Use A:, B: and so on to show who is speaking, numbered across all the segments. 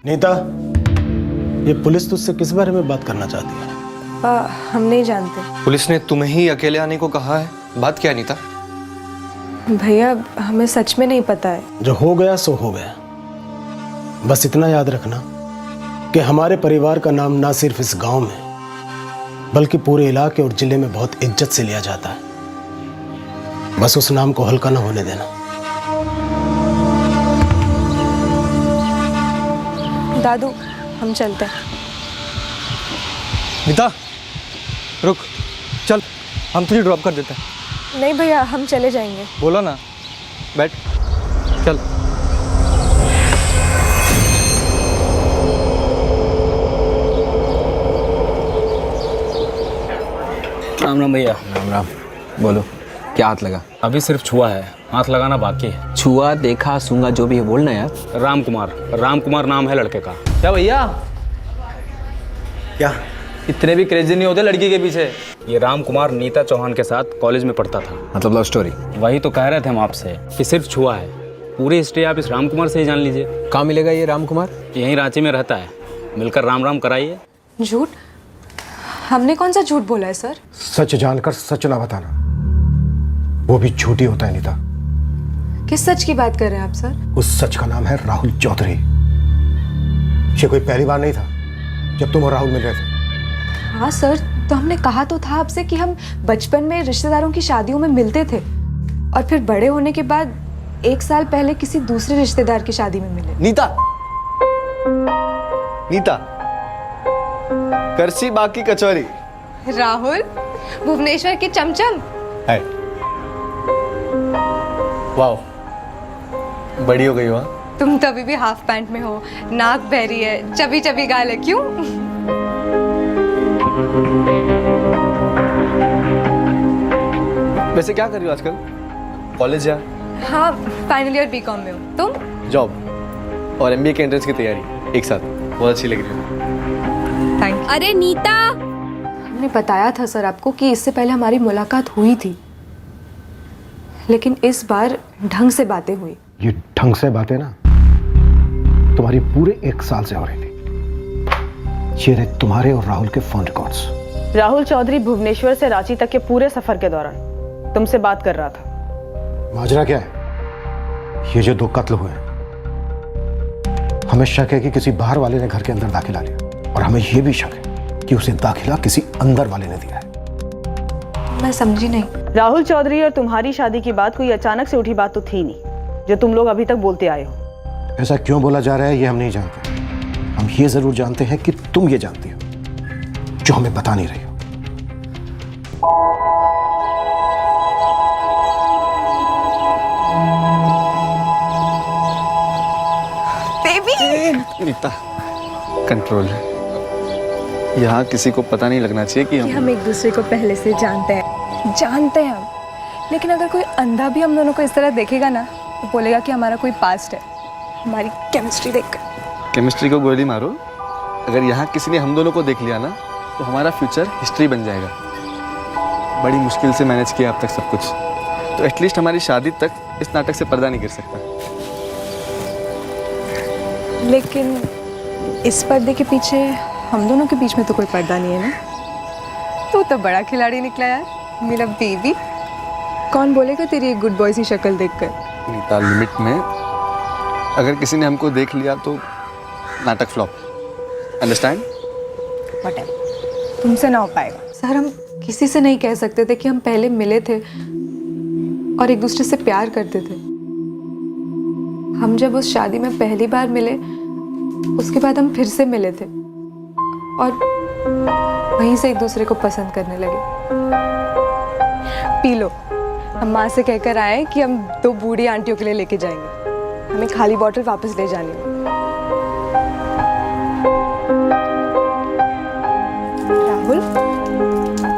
A: नीता, ये पुलिस तुझसे किस बारे में बात करना चाहती है?
B: हम नहीं जानते।
C: पुलिस ने तुम्हें ही अकेले आने को कहा है। बात क्या है नीता?
B: भैया हमें सच में नहीं पता है।
A: जो हो गया सो हो गया। बस इतना याद रखना कि हमारे परिवार का नाम ना सिर्फ इस गांव में बल्कि पूरे इलाके और जिले में बहुत इज्जत से लिया जाता है। बस उस नाम को हल्का ना होने देना।
B: दादू हम चलते हैं।
C: नीता रुक, चल हम तुझे ड्रॉप कर देते हैं।
B: नहीं भैया हम चले जाएंगे।
C: बोला ना, बैठ चल।
D: राम राम भैया।
E: राम राम। बोलो, क्या हाथ लगा?
D: अभी सिर्फ छुआ है, हाथ लगाना बाकी है।
E: छुआ, देखा, सूंघा, जो भी है बोलना यार।
D: राम कुमार नाम है लड़के का। क्या भैया?
E: क्या?
D: इतने भी क्रेजी नहीं होते लड़की के पीछे। ये राम कुमार नीता चौहान के साथ कॉलेज में पढ़ता था।
E: मतलब लव स्टोरी?
D: वही तो कह रहे थे हम आपसे कि सिर्फ छुआ है। पूरी हिस्ट्री आप इस राम कुमार से ही जान लीजिए।
E: कहाँ मिलेगा ये राम कुमार?
D: यहीं रांची में रहता है, मिलकर राम राम कराइए।
B: झूठ? हमने कौन सा झूठ बोला है सर?
F: सच जानकर सच ना बताना, वो भी झूठी होता है नीता।
B: किस सच की बात कर रहे हैं आप सर?
F: उस सच का नाम है राहुल चौधरी। ये कोई पहली बार नहीं था जब तुम और राहुल मिल रहे थे।
B: हाँ सर, तो हमने कहा तो था आपसे कि हम बचपन में रिश्तेदारों की शादियों में मिलते थे और फिर बड़े होने के बाद 1 साल पहले किसी दूसरे रिश्तेदार की शादी में मिले।
C: नीता करसी बाकी कचौरी।
B: राहुल भुवनेश्वर के चमचम।
C: है वाह, बड़ी हो गई हो।
B: तुम तो अभी भी हाफ पैंट में हो, नाक बहरी है, चबी चबी गाल है, क्यों?
C: वैसे क्या कर रही हो आजकल? कॉलेज या?
B: हाँ, फाइनल ईयर बीकॉम में हूँ। तुम?
C: जॉब और एमबीए के एंट्रेंस की तैयारी एक साथ। बहुत अच्छी लग रही हो।
B: Thank you.
G: अरे नीता,
B: हमने बताया था सर आपको कि इससे पहले हमारी मुलाकात हुई थी, लेकिन इस बार ढंग से बातें हुई।
F: ये ढंग से बातें ना तुम्हारी पूरे 1 साल से हो रही थी। ये रहे तुम्हारे और राहुल के फोन रिकॉर्ड्स।
H: राहुल चौधरी भुवनेश्वर से रांची तक के पूरे सफर के दौरान तुमसे बात कर रहा था।
F: माजरा क्या है? ये जो 2 कत्ल हुए हैं, हमें शक है कि किसी बाहर वाले ने घर के अंदर दाखिला लिया, और हमें यह भी शक है कि उसे दाखिला किसी अंदर वाले ने दिया है।
B: मैं समझी नहीं।
H: राहुल चौधरी और तुम्हारी शादी की बात कोई अचानक से उठी बात तो थी नहीं, जो तुम लोग अभी तक बोलते आए हो।
F: ऐसा क्यों बोला जा रहा है ये हम नहीं जानते। हम ये जरूर जानते हैं कि तुम ये जानती हो जो हमें बता नहीं रही हो।
C: नीता कंट्रोल है। यहाँ किसी को पता नहीं लगना चाहिए कि
B: हम एक दूसरे को पहले से जानते हैं हम, लेकिन अगर कोई अंधा भी हम दोनों को इस तरह देखेगा ना तो बोलेगा कि हमारा कोई पास्ट है, हमारी केमिस्ट्री देखकर।
C: केमिस्ट्री को गोली मारो। अगर यहाँ किसी ने हम दोनों को देख लिया ना तो हमारा फ्यूचर हिस्ट्री बन जाएगा। बड़ी मुश्किल से मैनेज किया अब तक सब कुछ, तो एटलीस्ट हमारी शादी तक इस नाटक से पर्दा नहीं गिर सकता।
B: लेकिन इस पर्दे के पीछे हम दोनों के बीच में तो कोई पर्दा नहीं है ना। तू तो बड़ा खिलाड़ी निकला यार, मेरा बेबी। कौन बोलेगा तेरी एक गुड बॉय सी शक्ल देखकर।
C: नीता लिमिट में, अगर किसी ने हमको देख लिया तो नाटक फ्लॉप। अंडरस्टैंड?
B: व्हाटएवर, तुमसे ना हो पाएगा सर। हम किसी से नहीं कह सकते थे कि हम पहले मिले थे और एक दूसरे से प्यार करते थे। हम जब उस शादी में पहली बार मिले, उसके बाद हम फिर से मिले थे और वहीं से एक दूसरे को पसंद करने लगे। P low. हम माँ से कहकर आए कि हम 2 बूढ़ी आंटियों के लिए लेके जाएंगे, हमें खाली बॉटल वापस ले जानी है। राहुल,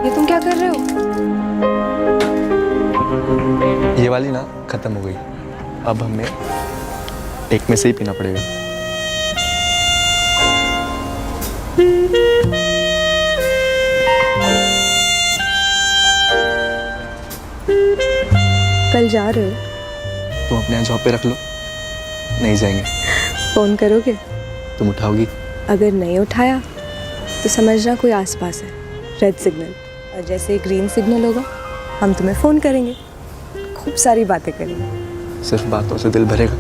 B: ये तुम क्या कर रहे हो?
C: ये वाली ना खत्म हो गई, अब हमें एक में से ही पीना पड़ेगा।
B: कल जा रहे हो?
C: तुम अपने यहाँ जॉब पे रख लो, नहीं जाएंगे।
B: फोन करोगे?
C: तुम उठाओगी?
B: अगर नहीं उठाया तो समझना कोई आसपास है, रेड सिग्नल, और जैसे ही ग्रीन सिग्नल होगा हम तुम्हें फ़ोन करेंगे, खूब सारी बातें करेंगे।
C: सिर्फ बातों से दिल भरेगा?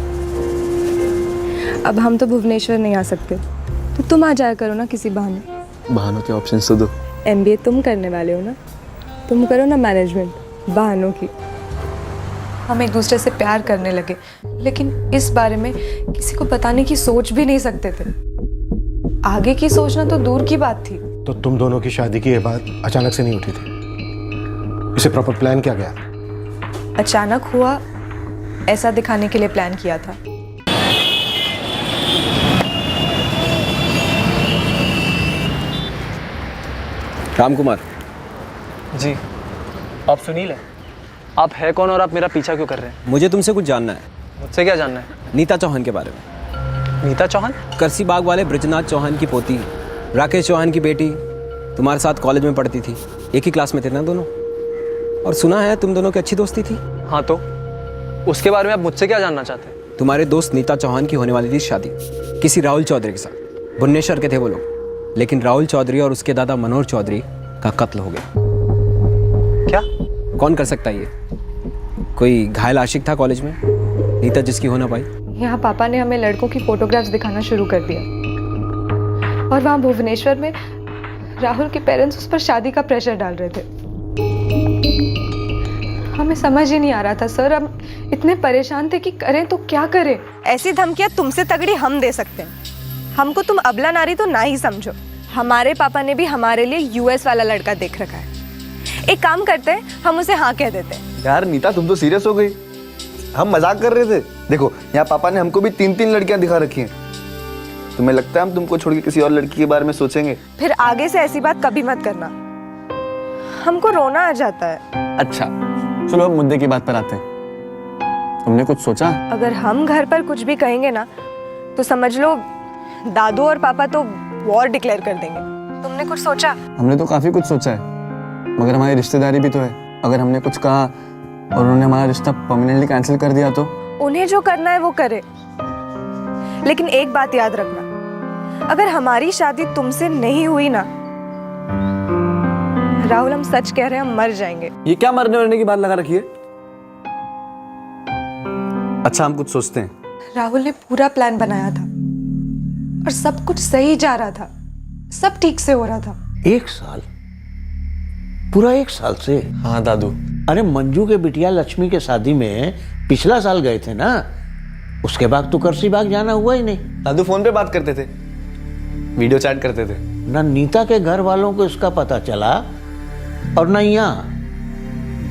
B: अब हम तो भुवनेश्वर नहीं आ सकते, तो तुम आ जाया करो ना किसी बहाने।
C: बहानों के ऑप्शन तो दो।
B: MBA तुम करने वाले हो ना, तुम करो ना मैनेजमेंट, बहानों की। हम एक दूसरे से प्यार करने लगे, लेकिन इस बारे में किसी को बताने की सोच भी नहीं सकते थे। आगे की सोचना तो दूर की बात थी।
F: तो तुम दोनों की शादी की ये बात अचानक से नहीं उठी थी, इसे प्रॉपर प्लान किया गया?
B: अचानक हुआ ऐसा दिखाने के लिए प्लान किया था।
E: राम कुमार,
D: जी, आप सुनील हैं? आप है कौन और आप मेरा पीछा क्यों कर रहे हैं?
E: मुझे तुमसे कुछ जानना है।
D: मुझसे क्या जानना है?
E: नीता चौहान के बारे में।
D: नीता चौहान?
E: करसी बाग वाले ब्रजनाथ चौहान की पोती, राकेश चौहान की बेटी, तुम्हारे साथ कॉलेज में पढ़ती थी, एक ही क्लास में थे ना दोनों, और सुना है तुम दोनों की अच्छी दोस्ती थी।
D: हाँ, तो उसके बारे में आप मुझसे क्या जानना चाहते हैं?
E: तुम्हारे दोस्त नीता चौहान की होने वाली थी शादी किसी राहुल चौधरी के साथ। भुवनेश्वर के थे वो लोग, लेकिन राहुल चौधरी और उसके दादा मनोहर चौधरी का कत्ल हो गया।
D: क्या?
E: कौन कर सकता है ये? कोई घायल आशिक था कॉलेज में, नीता जिसकी हो ना पाई।
B: यहाँ पापा ने हमें लड़कों की फोटोग्राफ्स दिखाना शुरू कर दिया, और वहाँ भुवनेश्वर में राहुल के पेरेंट्स उस पर शादी का प्रेशर डाल रहे थे। हमें समझ ही नहीं आ रहा था सर, हम इतने परेशान थे कि करें तो क्या करें।
G: ऐसी धमकियां तुमसे तगड़ी हम दे सकते हैं। हमको तुम अबला नारी तो ना ही समझो। हमारे पापा ने भी हमारे लिए US वाला लड़का देख रखा है। एक काम करते हैं, हम उसे हाँ कह देते हैं।
C: यार नीता, तुम तो सीरियस हो गई। हम मजाक कर रहे थे। देखो, यहाँ पापा ने हमको भी 3-3 लड़कियां दिखा रखी हैं। तुम्हें लगता है हम तुमको छोड़ के किसी और लड़की के बारे में सोचेंगे?
G: फिर आगे से ऐसी बात कभी मत करना, हमको रोना आ जाता है।
C: अच्छा, चलो अब मुद्दे की बात पर आते हैं। तुमने कुछ सोचा?
G: अगर हम घर पर कुछ भी कहेंगे ना, तो समझ लो दादू और पापा तो वॉर डिक्लेयर कर देंगे। तुमने कुछ सोचा?
C: हमने तो काफी कुछ सोचा है, मगर हमारी रिश्तेदारी भी तो है। अगर हमने कुछ कहा और उन्होंने हमारा रिश्ता परमानेंटली कैंसिल कर दिया तो?
G: उन्हें जो करना है वो करे, लेकिन एक बात याद रखना, अगर हमारी शादी तुमसे नहीं हुई ना राहुल, हम सच कह रहे हैं, हम मर जाएंगे।
C: ये क्या मरने वरने की बात लगा रखी है? अच्छा, हम कुछ सोचते हैं।
B: राहुल ने पूरा प्लान बनाया था और सब कुछ सही जा रहा था, सब ठीक से हो रहा था।
I: 1 साल, पूरा 1 साल से?
C: हाँ दादू।
I: अरे मंजू के बिटिया लक्ष्मी के शादी में पिछला साल गए थे ना, उसके बाद तो करसी बाग जाना हुआ ही नहीं।
C: दादू फोन पे बात करते थे, वीडियो चैट करते थे।
I: ना नीता के घर वालों को इसका पता चला और ना यहाँ।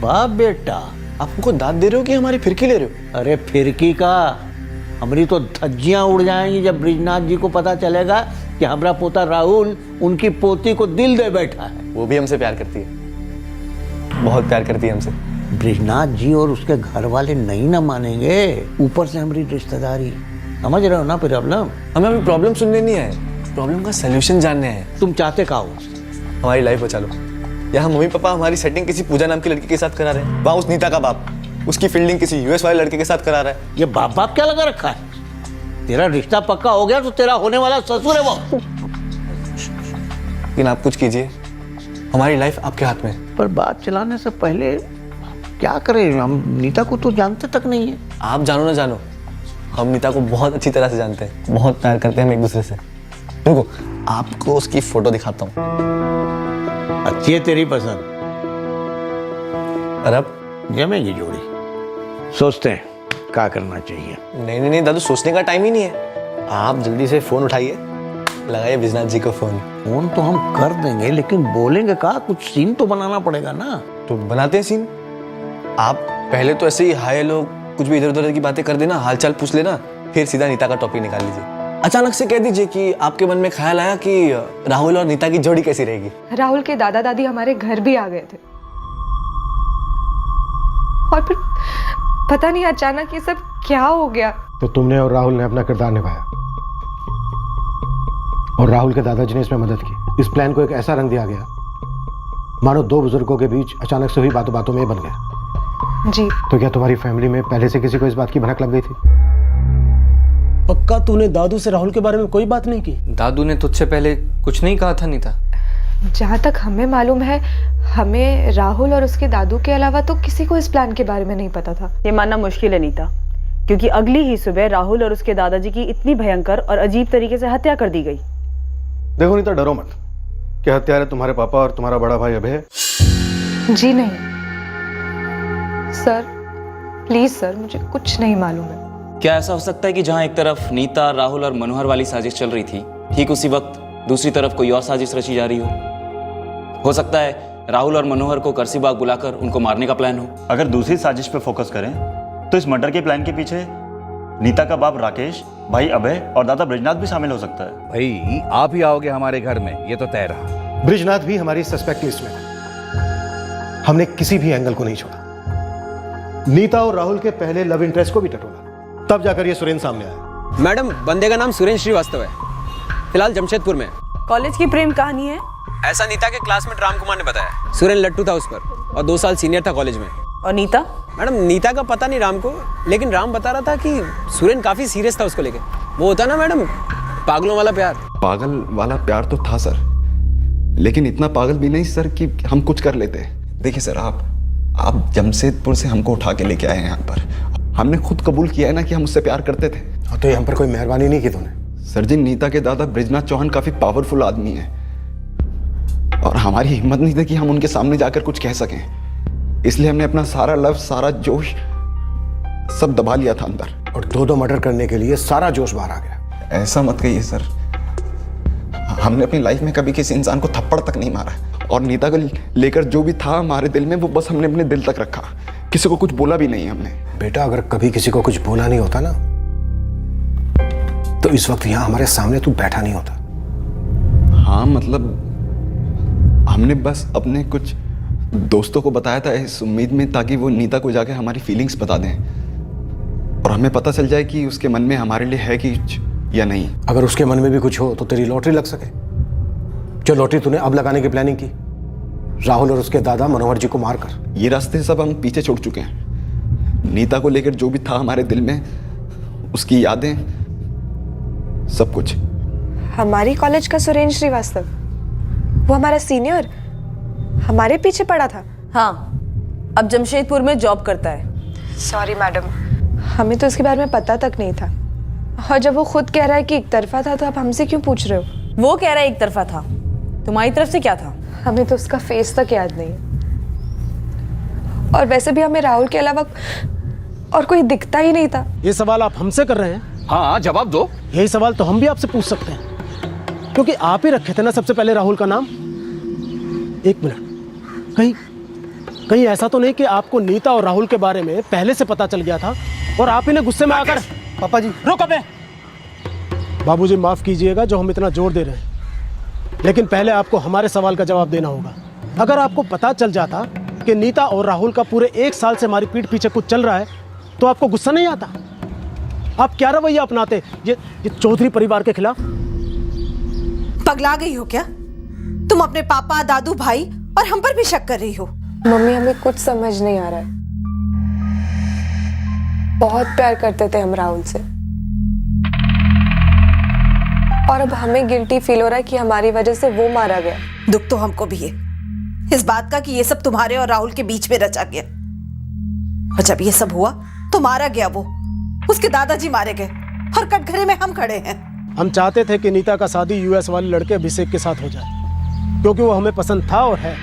I: बाप बेटा,
C: आप हमको दाद दे रहे हो कि हमारी फिरकी ले रहे हो?
I: अरे फिरकी का, हमारी तो धज्जियां उड़ जाएंगी जब ब्रिजनाथ जी को पता चलेगा कि हमारा पोता राहुल उनकी पोती को दिल दे बैठा है।
C: वो भी हमसे प्यार करती है, बहुत प्यार करती है हमसे।
I: ब्रिजनाथ जी और उसके घर वाले नहीं ना मानेंगे, ऊपर से हमारी रिश्तेदारी। समझ रहे हो ना प्रॉब्लम?
C: हमें अभी प्रॉब्लम सुनने नहीं आए, प्रॉब्लम का सलूशन जानने आए।
I: तुम चाहते क्या हो?
C: हमारी लाइफ बचा लो। यहाँ मम्मी पापा हमारी सेटिंग किसी पूजा नाम की लड़की के साथ करा रहे हैं, वहाँ उस नीता का बाप उसकी फील्डिंग किसी US वाले लड़के के साथ करा रहा है।
I: ये बाप बाप क्या लगा रखा है? तेरा रिश्ता पक्का हो गया तो तेरा होने वाला ससुर है वो।
C: लेकिन आप कुछ कीजिए, हमारी लाइफ आपके हाथ में है।
I: पर बात चलाने से पहले क्या करें? हम नीता को तो जानते तक नहीं है।
C: आप जानो ना जानो, हम नीता को बहुत अच्छी तरह से जानते हैं, बहुत प्यार करते हैं हम एक दूसरे से। देखो, आपको उसकी फोटो दिखाता हूँ।
I: अच्छी है तेरी पसंद,
C: और अब
I: जमेगी जोड़ी। सोचते हैं क्या करना चाहिए।
C: नहीं नहीं नहीं दादू, सोचने का टाइम ही नहीं है। आप जल्दी से फोन उठाइए, लगाइए ब्रिजनाथ जी को फोन।
I: फोन तो हम कर देंगे, लेकिन बोलेंगे का? कुछ सीन तो बनाना पड़ेगा ना।
C: तो बनाते हैं सीन। आप पहले तो ऐसे ही हाय हेलो कुछ भी इधर उधर की बातें कर देना, हालचाल पूछ लेना, फिर सीधा नीता का टॉपिक निकाल लीजिए। अचानक से कह दीजिए कि आपके मन में ख्याल आया कि राहुल और नीता की जोड़ी कैसी रहेगी।
B: राहुल के दादा दादी हमारे घर भी आ गए थे, और फिर पता नहीं अचानक ये सब क्या हो गया।
F: तो तुमने और राहुल ने अपना किरदार निभाया और राहुल के दादाजी ने इसमें मदद की। इस प्लान को एक ऐसा रंग दिया गया मानो 2 बुजुर्गों के बीच अचानक से हुई बातों बातों में ये बन गया।
B: जी।
F: तो क्या तुम्हारी फैमिली में पहले से किसी को इस बात की भनक लग गई थी?
A: पक्का तूने दादू से राहुल के बारे में कोई बात नहीं की?
D: दादू ने तुझसे पहले कुछ नहीं कहा था नीता?
B: जहाँ तक हमें मालूम है, हमें राहुल और उसके दादू के अलावा तो किसी को इस प्लान के बारे में नहीं पता था।
H: ये मानना मुश्किल है नीता, क्योंकि अगली ही सुबह राहुल और उसके दादाजी की इतनी भयंकर और अजीब तरीके से हत्या कर दी गई।
C: देखो नीता, डरो मत। क्या हत्यारे तुम्हारे पापा और तुम्हारा बड़ा भाई अभय है?
B: जी नहीं सर, प्लीज सर, मुझे कुछ नहीं मालूम है।
J: क्या ऐसा हो सकता है कि जहां एक तरफ नीता, राहुल और मनोहर वाली साजिश चल रही थी, ठीक उसी वक्त दूसरी तरफ कोई और साजिश रची जा रही हो सकता है राहुल और मनोहर को करसीबाग बुलाकर उनको मारने का प्लान हो।
K: अगर दूसरी साजिश पे फोकस करें तो इस मर्डर के प्लान के पीछे नीता का बाप राकेश, भाई अभय और दादा ब्रिजनाथ भी शामिल हो सकता है।
L: भाई आप ही आओगे हमारे घर में, ये तो तय रहा।
F: ब्रिजनाथ भी हमारी सस्पेक्ट लिस्ट में था। हमने किसी भी एंगल को नहीं छोड़ा। नीता और राहुल के पहले लव इंटरेस्ट को भी टटोला, तब जाकर ये सुरेंद्र सामने आया।
E: मैडम, बंदे का नाम सुरेंद्र श्रीवास्तव है, फिलहाल जमशेदपुर में।
H: कॉलेज की प्रेम कहानी है?
E: ऐसा नीता के क्लासमेट राम कुमार ने बताया। सुरेंद्र लट्टू था उस पर और 2 साल सीनियर था कॉलेज में।
H: और नीता?
E: मैडम, नीता का पता नहीं राम को, लेकिन राम बता रहा था कि सुरेंद्र काफी सीरियस था उसको लेके। वो होता ना मैडम, पागलों वाला प्यार।
C: पागल वाला प्यार तो था सर, लेकिन इतना पागल भी नहीं सर कि हम कुछ कर लेते। देखिए सर, आप जमशेदपुर से हमको उठा के लेके आए हैं यहाँ पर। हमने खुद कबूल किया है ना कि हम उससे प्यार करते थे।
F: तो ये हम पर कोई मेहरबानी नहीं की तूने?
C: सर जी, नीता के दादा ब्रिजनाथ चौहान काफी पावरफुल आदमी है और हमारी हिम्मत नहीं थी कि हम उनके सामने जाकर कुछ कह सकें, इसलिए हमने अपना सारा लव, सारा जोश सब दबा लिया था अंदर।
F: और 2 मर्डर करने के लिए सारा जोश बाहर आ गया।
C: ऐसा मत कहिए सर, हमने अपनी लाइफ में कभी किसी इंसान को थप्पड़ तक नहीं मारा और नीता को लेकर जो भी था हमारे दिल में, वो बस हमने अपने दिल तक रखा। किसी को कुछ बोला भी नहीं हमने।
F: बेटा, अगर कभी किसी को कुछ बोला नहीं होता ना, तो इस वक्त यहां हमारे सामने तू बैठा नहीं होता।
C: हाँ, मतलब हमने बस अपने कुछ दोस्तों को बताया था इस उम्मीद में, ताकि वो नीता को जाके हमारी फीलिंग्स बता दें और हमें पता चल जाए कि उसके मन में हमारे लिए है कि या नहीं।
F: अगर उसके मन में भी कुछ हो तो तेरी लॉटरी लग सके, जो लॉटरी तूने अब लगाने की प्लानिंग की, राहुल और उसके दादा मनोहर जी को मारकर।
C: ये रास्ते सब हम पीछे छोड़ चुके हैं। नीता को लेकर जो भी था हमारे दिल में, उसकी यादें, सब कुछ।
G: हमारी कॉलेज का सुरेंद्र श्रीवास्तव, वो हमारा सीनियर, हमारे पीछे पड़ा था।
H: हाँ, अब जमशेदपुर में जॉब करता है।
G: सॉरी मैडम, हमें तो इसके बारे में पता तक नहीं था। और जब वो खुद कह रहा है कि एक तरफा था, तो आप हमसे क्यों पूछ रहे हो?
H: वो कह रहा है एक तरफा था, तुम्हारी तरफ से क्या था?
B: हमें तो उसका फेस तक याद नहीं।
G: और वैसे भी हमें राहुल के अलावा और कोई दिखता ही नहीं था।
A: ये सवाल आप हमसे कर रहे हैं?
L: हाँ, जवाब दो।
A: यही सवाल तो हम भी आपसे पूछ सकते हैं, क्योंकि आप ही रखे थे ना सबसे पहले राहुल का नाम। एक मिनट, कहीं ऐसा तो नहीं कि आपको नीता और राहुल के बारे में पहले से पता चल गया था और आप ही ने गुस्से में आकर।
F: पापा जी
A: रुक अबे। बाबूजी, माफ कीजिएगा जो हम इतना जोर दे रहे हैं, लेकिन पहले आपको हमारे सवाल का जवाब देना होगा। अगर आपको पता चल जाता कि नीता और राहुल का पूरे 1 साल से हमारी पीठ पीछे कुछ चल रहा है, तो आपको गुस्सा नहीं आता? आप क्या रवैया अपनाते ये चौधरी परिवार के खिलाफ?
M: पगला गई हो क्या तुम? अपने पापा, दादू, भाई और हम पर भी शक कर रही हो?
B: मम्मी, हमें कुछ समझ नहीं आ रहा है। बहुत प्यार करते थे हम राहुल से, और अब हमें गिल्टी फील हो रहा है कि हमारी वजह से वो मारा गया।
M: दुख तो हमको भी है इस बात का कि ये सब तुम्हारे और राहुल के बीच में रचा गया। और जब ये सब हुआ तो मारा गया वो, उसके दादाजी मारे गए और कटघरे में हम खड़े हैं।
A: हम चाहते थे कि नीता का शादी यूएस वाले लड़के अभिषेक के साथ हो जाए, क्योंकि वो हमें पसंद था और है।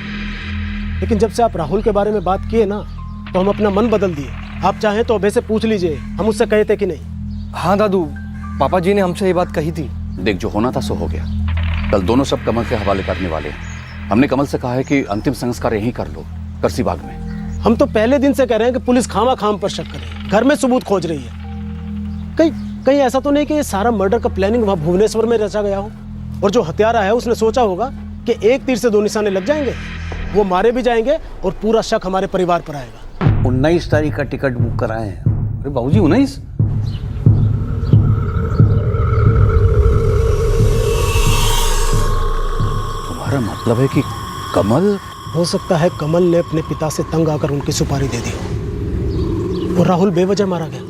A: लेकिन जब से आप राहुल के बारे में बात किए ना, तो हम अपना मन बदल दिए। आप चाहें तो अभय से पूछ लीजिए, हम उससे कहे थे कि नहीं।
D: हाँ दादू, पापा जी ने हमसे ये बात कही थी।
L: देख, जो होना था सो हो गया। कल दोनों सब कमल के हवाले करने वाले हैं। हमने कमल से कहा है कि अंतिम संस्कार यहीं कर लो, करसीबाग में।
A: हम तो पहले दिन से कह रहे हैं कि पुलिस खामा खाम पर शक करे, घर में सबूत खोज रही है। कहीं ऐसा तो नहीं कि ये सारा मर्डर का प्लानिंग वहां भुवनेश्वर में रचा गया हो, और जो हत्यारा है उसने सोचा होगा कि एक तीर से 2 निशाने लग जाएंगे, वो मारे भी जाएंगे और पूरा शक हमारे परिवार पर आएगा।
I: 19 तारीख का टिकट बुक कराए हैं।
L: अरे बाबूजी, 19? तुम्हारा मतलब है कि कमल?
A: हो सकता है कमल ने अपने पिता से तंग आकर उनकी सुपारी दे दी और राहुल बेवजह मारा गया।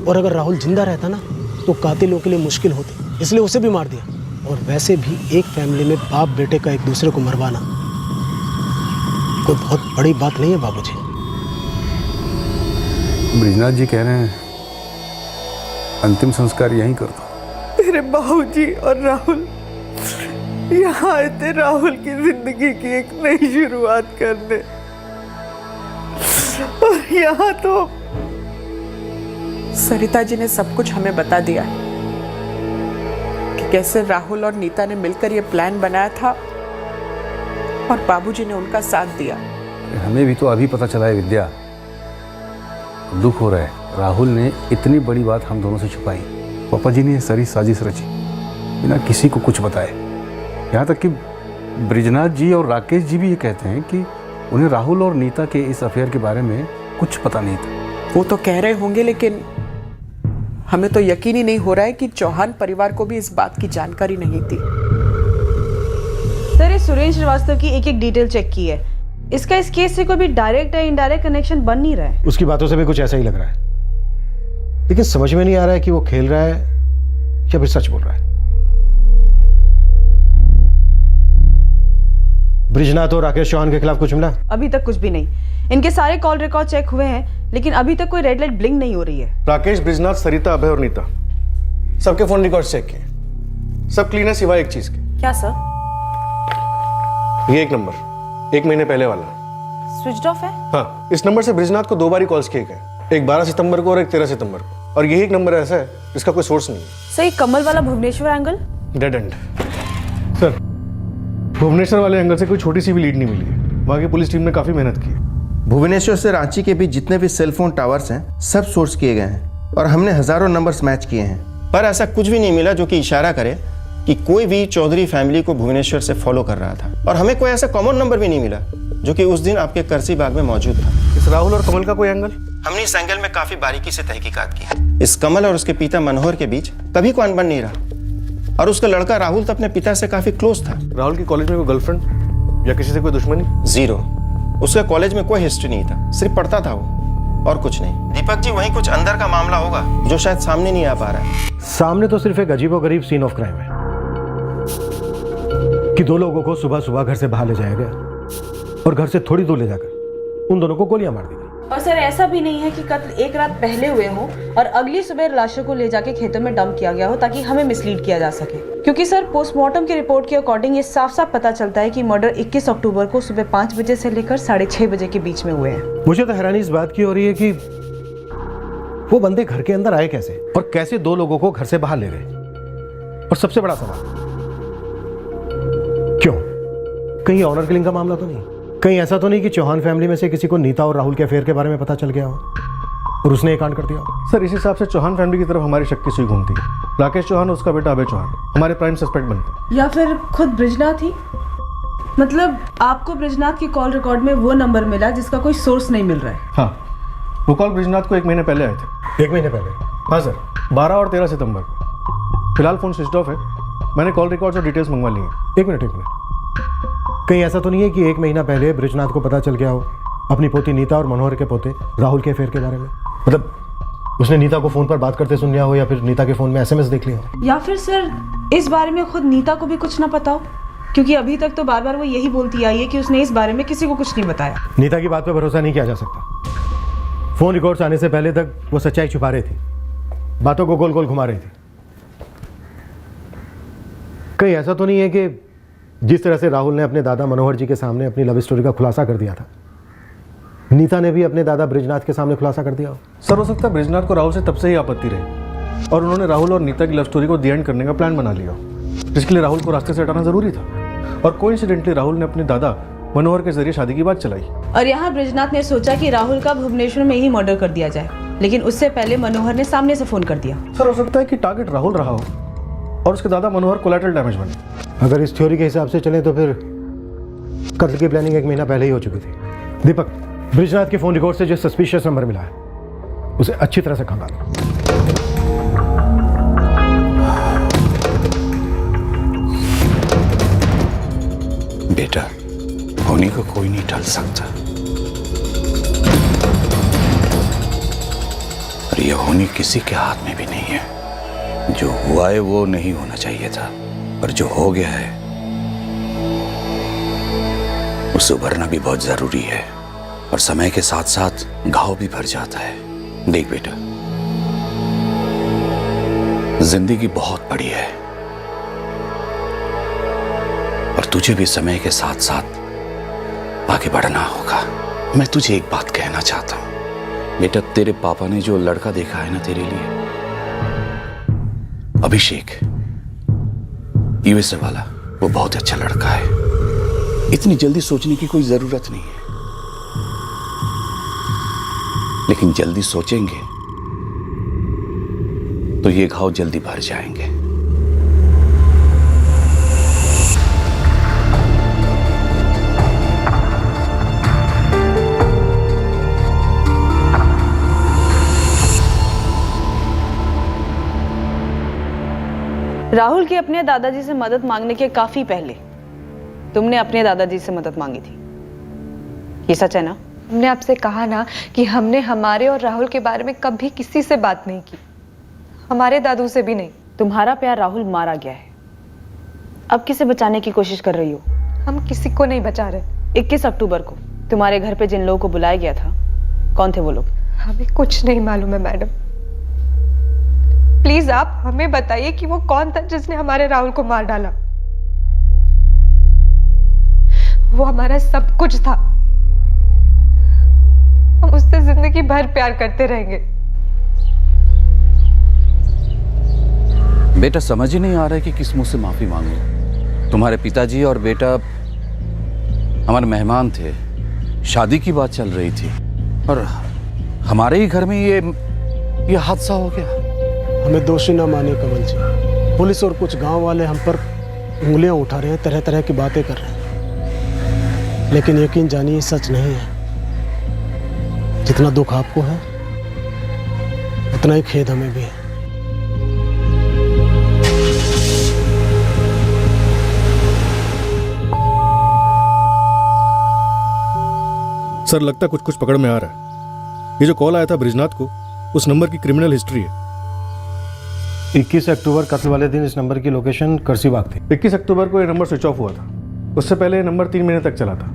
A: और अगर राहुल जिंदा रहता ना, तो कातिलों के लिए मुश्किल होती, इसलिए उसे भी मार दिया। और वैसे भी एक फैमिली में बाप बेटे का एक दूसरे को मरवाना कोई बहुत बड़ी बात नहीं है बाबूजी।
L: ब्रिजनाथ जी कह रहे हैं अंतिम संस्कार यहीं कर दो।
N: तेरे बाबूजी और राहुल यहाँ आए थे राहुल की जिंदगी की एक नई शुरुआत करने, और यहाँ तो सरिता जी ने सब कुछ हमें बता दिया कि कैसे राहुल और नीता ने मिलकर ये प्लान बनाया था और बाबूजी ने उनका साथ दिया।
L: हमें भी तो अभी पता चला है विद्या, दुख हो रहा है। राहुल ने इतनी बड़ी बात हम दोनों से छुपाई, पापा जी ने ये सारी साजिश रची बिना किसी को कुछ बताए। यहाँ तक कि ब्रिजनाथ जी और राकेश जी भी ये कहते हैं कि उन्हें राहुल और नीता के इस अफेयर के बारे में कुछ पता नहीं था।
N: वो तो कह रहे होंगे, लेकिन हमें तो यकीन ही नहीं हो रहा है कि चौहान परिवार को भी इस बात की जानकारी नहीं थी।
H: सर, सुरेश श्रीवास्तव की एक एक डिटेल चेक की है। इसका इस केस से कोई भी डायरेक्ट या इनडायरेक्ट कनेक्शन बन नहीं रहा है।
F: उसकी बातों से भी कुछ ऐसा ही लग रहा है, लेकिन समझ में नहीं आ रहा है कि वो खेल रहा है या फिर सच बोल रहा है। ब्रिजनाथ और राकेश चौहान के खिलाफ कुछ मिला?
H: अभी तक कुछ भी नहीं। इनके सारे कॉल रिकॉर्ड चेक हुए हैं, लेकिन अभी तक कोई रेड लाइट ब्लिंक नहीं हो रही है।
C: राकेश, ब्रिजनाथ, सरिता, अभय और नीता सबके फोन रिकॉर्ड चेक किए, सब क्लीन है सिवाय एक चीज के।
H: क्या सर?
C: ये एक नंबर 1 महीने पहले वाला
H: स्विच्ड ऑफ है।
C: हाँ, इस नंबर से ब्रिजनाथ को 2 बार कॉल्स किए गए, एक 12 सितंबर को और एक 13 सितंबर को। और यही एक नंबर ऐसा है जिसका कोई सोर्स नहीं है।
H: सही, कमल वाला Bhubaneswar angle
C: dead end. Sir, Bhubaneswar वाले एंगल से कोई छोटी सी भी लीड नहीं मिली है। वहाँ की पुलिस टीम ने काफी मेहनत की है।
O: भुवनेश्वर से रांची के बीच जितने भी सेलफोन टावर्स हैं सब सोर्स किए गए हैं और हमने हजारों नंबर्स मैच किए हैं, पर ऐसा कुछ भी नहीं मिला जो कि इशारा करे कि कोई भी चौधरी फैमिली को भुवनेश्वर से फॉलो कर रहा था। और हमें कोई ऐसा कॉमन नंबर भी नहीं मिला जो कि उस दिन आपके करसी बाग में मौजूद था।
C: इस राहुल और कमल का कोई एंगल?
O: हमने इस एंगल में काफी बारीकी से तहकीकात की। इस कमल और उसके पिता मनोहर के बीच कभी कोई अनबन नहीं रहा, और उसका लड़का राहुल तो अपने पिता से काफी क्लोज था।
C: राहुल की कॉलेज में कोई गर्लफ्रेंड या किसी से कोई दुश्मनी?
O: 0। उसका कॉलेज में कोई हिस्ट्री नहीं था, सिर्फ पढ़ता था वो और कुछ नहीं। दीपक जी, वहीं कुछ अंदर का मामला होगा जो शायद सामने नहीं आ पा रहा है।
F: सामने तो सिर्फ एक अजीबोगरीब सीन ऑफ क्राइम है कि 2 लोगों को सुबह सुबह घर से बाहर ले जाया गया और घर से थोड़ी दूर ले जाकर उन दोनों को गोलियां मार दी गई।
H: और सर, ऐसा भी नहीं है कि कत्ल एक रात पहले हुए हो और अगली सुबह लाशों को ले जाके खेतों में डंप किया गया हो ताकि हमें मिसलीड किया जा सके। क्योंकि सर, पोस्टमार्टम की रिपोर्ट के अकॉर्डिंग ये साफ साफ पता चलता है कि मर्डर 21 अक्टूबर को सुबह 5 बजे से लेकर 6:30 बजे के बीच में हुए हैं।
F: मुझे तो हैरानी इस बात की हो रही है कि वो बंदे घर के अंदर आए कैसे और कैसे 2 लोगों को घर से बाहर ले गए। और सबसे बड़ा सवाल, क्यों? कहीं ऑनर किलिंग का मामला तो नहीं? कहीं ऐसा तो नहीं कि चौहान फैमिली में से किसी को नीता और राहुल के अफेयर के बारे में पता चल गया हो और उसने ये कांड कर दिया?
C: सर, इस हिसाब से चौहान फैमिली की तरफ हमारी शक की सुई घूमती है। राकेश चौहान और उसका बेटा अभय चौहान हमारे प्राइम सस्पेक्ट बनते हैं।
H: या फिर खुद ब्रिजनाथ ही? मतलब आपको ब्रिजनाथ की कॉल रिकॉर्ड में वो नंबर मिला जिसका कोई सोर्स नहीं मिल रहा है?
C: हाँ, वो कॉल ब्रिजनाथ को 1 महीने पहले आए थे।
F: 1 महीने पहले?
C: हाँ सर, 12 और 13 सितंबर। फिलहाल फोन स्विच ऑफ है, मैंने कॉल रिकॉर्ड और डिटेल्स मंगवा ली हैं।
F: एक मिनट, कहीं ऐसा तो नहीं है कि 1 महीना पहले ब्रिजनाथ को पता चल गया हो अपनी पोती नीता और मनोहर के पोते राहुल के अफेयर के बारे में? मतलब उसने नीता को फोन पर बात करते सुन लिया हो या फिर नीता के फोन में SMS देख लिया हो?
H: या फिर सर, इस बारे में खुद नीता को भी कुछ ना पता हो, क्योंकि अभी तक तो बार बार वो यही बोलती आई है कि उसने इस बारे में किसी को कुछ नहीं बताया।
F: नीता की बात पर भरोसा नहीं किया जा सकता। फोन रिकॉर्ड्स आने से पहले तक वो सच्चाई छुपा रही थी, बातों को गोल गोल घुमा रही थी। कहीं ऐसा तो नहीं है कि जिस तरह से राहुल ने अपने दादा मनोहर जी के सामने अपनी लव स्टोरी का खुलासा कर दिया था, नीता ने भी अपने दादा ब्रिजनाथ के सामने खुलासा कर दिया हो?
C: सर, हो सकता है ब्रिजनाथ को राहुल से तब से ही आपत्ति रही और उन्होंने राहुल और नीता की लव स्टोरी को दी एंड करने का प्लान बना लिया, जिसके लिए राहुल को रास्ते से हटाना जरूरी था। और कोइंसिडेंटली राहुल ने अपने दादा मनोहर के जरिए शादी की बात चलाई।
H: और यहाँ ब्रिजनाथ ने सोचा कि राहुल का भुवनेश्वर में ही मर्डर कर दिया जाए, लेकिन उससे पहले मनोहर ने सामने से फोन कर दिया।
C: सर, हो सकता है कि टारगेट राहुल रहा हो और उसके दादा मनोहर कोलैटरल डैमेज बने।
F: अगर इस थ्योरी के हिसाब से चले तो फिर कत्ल की प्लानिंग 1 महीना पहले ही हो चुकी थी। दीपक, ब्रिजनाथ के फोन रिकॉर्ड से जो सस्पिशियस नंबर मिला है उसे अच्छी तरह से खंगालो।
L: बेटा, होनी को कोई नहीं टाल सकता और यह होनी किसी के हाथ में भी नहीं है। जो हुआ है वो नहीं होना चाहिए था, पर जो हो गया है उससे उभरना भी बहुत जरूरी है। और समय के साथ साथ घाव भी भर जाता है। देख बेटा, जिंदगी बहुत बड़ी है और तुझे भी समय के साथ साथ आगे बढ़ना होगा। मैं तुझे एक बात कहना चाहता हूं बेटा, तेरे पापा ने जो लड़का देखा है ना तेरे लिए, अभिषेक, यूएसए वाला, वो बहुत अच्छा लड़का है। इतनी जल्दी सोचने की कोई जरूरत नहीं है, लेकिन जल्दी सोचेंगे तो ये घाव जल्दी भर जाएंगे।
H: राहुल की अपने दादाजी से मदद मांगने के काफी पहले तुमने अपने दादाजी से मदद मांगी थी, ये सच है ना?
B: हमने आपसे कहा ना कि हमने हमारे और राहुल के बारे में कभी किसी से बात नहीं की, हमारे दादू से भी नहीं।
H: तुम्हारा प्यार राहुल मारा गया है, अब किसे बचाने की कोशिश कर रही हो?
B: हम किसी को नहीं बचा रहे।
H: 21 अक्टूबर को तुम्हारे घर पे जिन लोगों को बुलाया गया था, कौन थे वो लोग?
B: हमें कुछ नहीं मालूम है मैडम, प्लीज आप हमें बताइए कि वो कौन था जिसने हमारे राहुल को मार डाला। वो हमारा सब कुछ था, हम उससे जिंदगी भर प्यार करते रहेंगे।
L: बेटा समझ ही नहीं आ रहा है कि किस मुंह से माफी मांगूं। तुम्हारे पिताजी और बेटा हमारे मेहमान थे, शादी की बात चल रही थी और हमारे ही घर में ये हादसा हो गया।
A: हमें दोषी ना मानिए कमल जी, पुलिस और कुछ गांव वाले हम पर उंगलियां उठा रहे हैं, तरह तरह की बातें कर रहे हैं, लेकिन यकीन जानिए सच नहीं है। जितना दुख आपको है उतना ही खेद हमें भी है।
F: सर लगता कुछ कुछ पकड़ में आ रहा है। ये जो कॉल आया था ब्रिजनाथ को, उस नंबर की क्रिमिनल हिस्ट्री है। 21 अक्टूबर कत्ल वाले दिन इस नंबर की लोकेशन करसीबाग थी। 21 अक्टूबर को ये नंबर स्विच ऑफ हुआ था। उससे पहले ये नंबर 3 महीने तक चला था।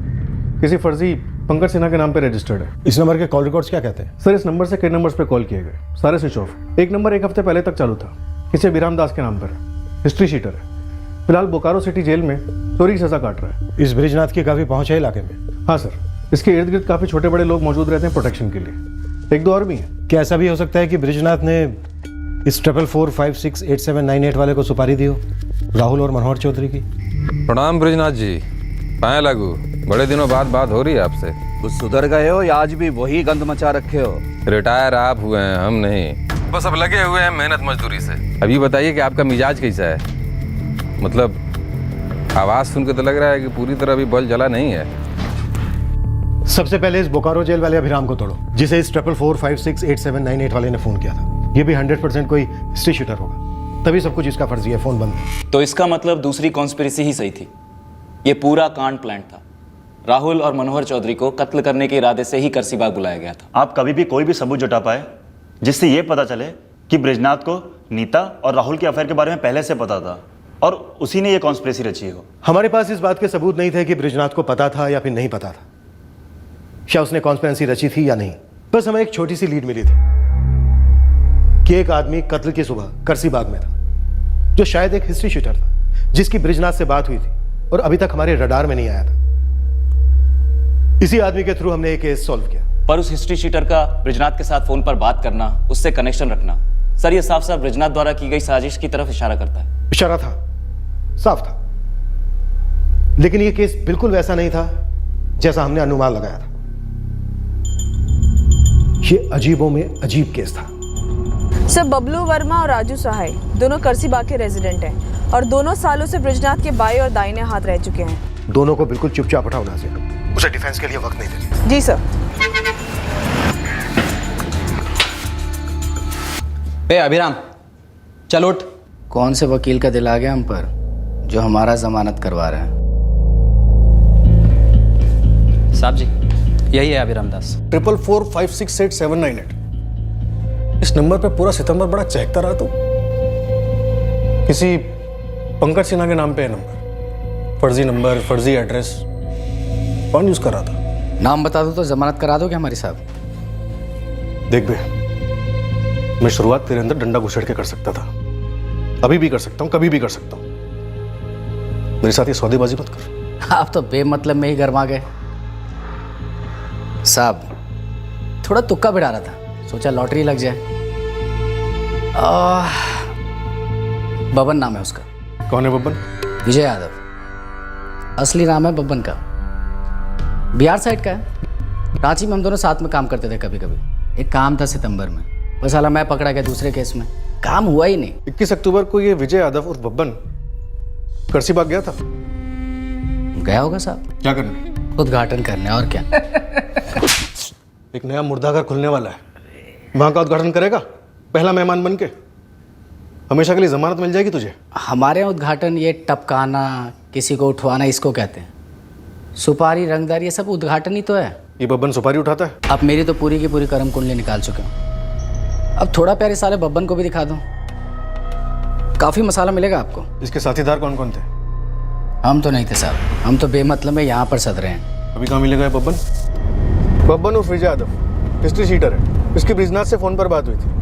F: किसी फर्जी पंकज सिन्हा के नाम पे रजिस्टर्ड है। इस नंबर के कॉल रिकॉर्ड्स क्या कहते हैं?
C: सर इस नंबर से कई नंबर्स पे कॉल किए गए, सारे स्विच ऑफ। एक नंबर 1 हफ्ते पहले तक चालू था, किसी विराम दास के नाम पर, हिस्ट्री शीटर है। फिलहाल बोकारो सिटी जेल में चोरी की सजा काट रहा है।
F: इस ब्रिजनाथ की काफी पहुंच है इलाके में?
C: हाँ सर, इसके इर्द गिर्द काफी छोटे बड़े लोग मौजूद रहते हैं प्रोटेक्शन के लिए। 1-2 और भी हैं।
F: क्या ऐसा भी हो सकता है कि ब्रिजनाथ ने इस 44456878 वाले को सुपारी दी हो, राहुल और मनोहर चौधरी की?
P: प्रणाम ब्रिजनाथ जी, पाए लागू, बड़े दिनों बाद बात हो रही है आपसे।
L: कुछ सुधर गए हो या आज भी वही गंद मचा रखे हो?
P: रिटायर आप हुए हैं, हम नहीं, बस अब लगे हुए हैं मेहनत मजदूरी से। अभी बताइए कि आपका मिजाज कैसा है? मतलब आवाज सुन के तो लग रहा है कि पूरी तरह भी बल जला नहीं है।
F: सबसे पहले इस बोकारो जेल वाले अभिराम को तोड़ो, जिसे इस 44456878 वाले ने फोन किया था। ये भी 100% कोई हिस्ट्री शूटर होगा, तभी सब कुछ इसका फर्जी है। फोन बंद।
J: तो इसका मतलब दूसरी कॉन्स्पिरेसी ही सही थी, ये पूरा कांड प्लान था। राहुल और मनोहर चौधरी को कत्ल करने के इरादे से ही करसीबाग बुलाया गया था।
K: आप कभी भी कोई भी सबूत जुटा पाए जिससे ये पता चले कि ब्रिजनाथ को नीता और राहुल के अफेयर के बारे में पहले से पता था और उसी ने ये कॉन्स्पिरेसी रची हो?
F: हमारे पास इस बात के सबूत नहीं थे कि ब्रिजनाथ को पता था या फिर नहीं पता था, क्या उसने कॉन्स्पिरेसी रची थी या नहीं। बस हमें एक छोटी सी लीड मिली थी कि एक आदमी कत्ल की सुबह करसीबाग में था, जो शायद एक हिस्ट्री शूटर था, जिसकी ब्रिजनाथ से बात हुई थी और अभी तक हमारे रडार में नहीं आया था। इसी आदमी के थ्रू हमने एक केस सॉल्व किया।
J: पर उस हिस्ट्री शीटर का ब्रिजनाथ के साथ फोन पर बात करना, उससे कनेक्शन रखना, सर ये साफ साफ ब्रिजनाथ द्वारा की गई साजिश की तरफ इशारा करता है।
F: इशारा था, साफ था, लेकिन यह केस बिल्कुल वैसा नहीं था जैसा हमने अनुमान लगाया था। यह अजीबों में अजीब केस था।
H: सर बबलू वर्मा और राजू सहाय दोनों करसीबाग के रेजिडेंट हैं और दोनों सालों से ब्रिजनाथ के बाएं और दाहिने हाथ रह चुके हैं।
F: दोनों को बिल्कुल चुपचाप हटाओ ना से, उसे डिफेंस के लिए वक्त नहीं देते।
H: जी सर।
E: ए अभिराम चल उठ।
Q: कौन से वकील का दिल आ गया हम पर जो हमारा जमानत करवा रहे हैं?
E: साहब जी यही है अभिराम दास।
F: 44456878। इस नंबर पे पूरा सितंबर बड़ा चहकता रहा। तो किसी पंकज सिन्हा के नाम पे है नंबर, फर्जी एड्रेस। कौन यूज कर रहा था?
Q: नाम बता दो तो जमानत करा दोगे हमारी साहब?
F: देख बे, मैं शुरुआत तेरे अंदर डंडा घुसेड़ के कर सकता था, अभी भी कर सकता हूँ, कभी भी कर सकता हूँ। मेरे साथ ये सौदेबाजी मत कर।
Q: आप तो बेमतलब में ही गरमा गए साहब। थोड़ा तुक्का बिड़ा रहा था, सोचा लॉटरी लग जाए। बबन नाम है उसका।
F: कौन है बब्बन?
Q: विजय यादव। असली नाम है बब्बन का। बिहार साइड का है। रांची में हम दोनों साथ में काम करते थे कभी कभी। एक काम था सितंबर में, बस साला मैं पकड़ा गया दूसरे केस में, काम हुआ ही नहीं।
F: 21 अक्टूबर को ये विजय यादव और बब्बन करसीबाग गया था।
Q: गया होगा साहब।
F: क्या करने?
Q: उद्घाटन करने, और क्या।
F: एक नया मुर्दाघर खुलने वाला है, वहां का उद्घाटन करेगा पहला मेहमान बन के। हमेशा के लिए जमानत मिल जाएगी तुझे।
Q: हमारे यहाँ उद्घाटन ये टपकाना, किसी को उठवाना, इसको कहते हैं। सुपारी, रंगदार, ये सब उद्घाटन ही तो है।
F: ये बब्बन सुपारी उठाता है।
Q: अब मेरी तो पूरी की पूरी कर्म कुंडली निकाल चुके हो। अब थोड़ा प्यारे साले बब्बन को भी दिखा दो, काफी मसाला मिलेगा आपको।
F: इसके साथीदार कौन कौन थे?
Q: हम तो नहीं थे साहब, हम तो बेमतलब में यहाँ पर सद रहे हैं।
F: अभी कहाँ मिलेगा बब्बन? बब्बन उर्फ विजय यादव हिस्ट्री शीटर है। इसकी ब्रिजनाथ से फोन पर बात हुई थी।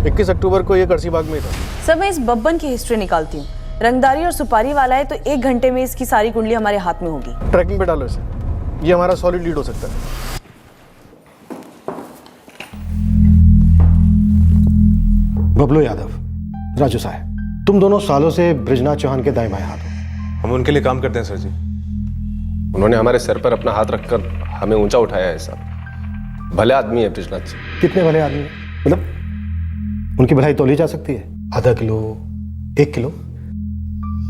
F: 21 अक्टूबर को ये करसीबाग में था।
H: सर मैं इस बब्बन की हिस्ट्री निकालती हूँ। रंगदारी और सुपारी वाला है तो 1 घंटे में इसकी सारी कुंडली हमारे हाथ में होगी।
F: ट्रैकिंग पे डालो इसे, ये हमारा सॉलिड लीड हो सकता है। बबलू यादव, राजू साहब, तुम दोनों सालों से ब्रिजनाथ चौहान के दाएं बाएं हाथ हो।
P: हम उनके लिए काम करते हैं सर जी। उन्होंने हमारे सर पर अपना हाथ रखकर हमें ऊंचा उठाया है साहब। भले आदमी है ब्रिजनाथ जी।
F: कितने भले आदमी हैं? मतलब उनकी भलाई तोली जा सकती है? आधा किलो, 1 किलो?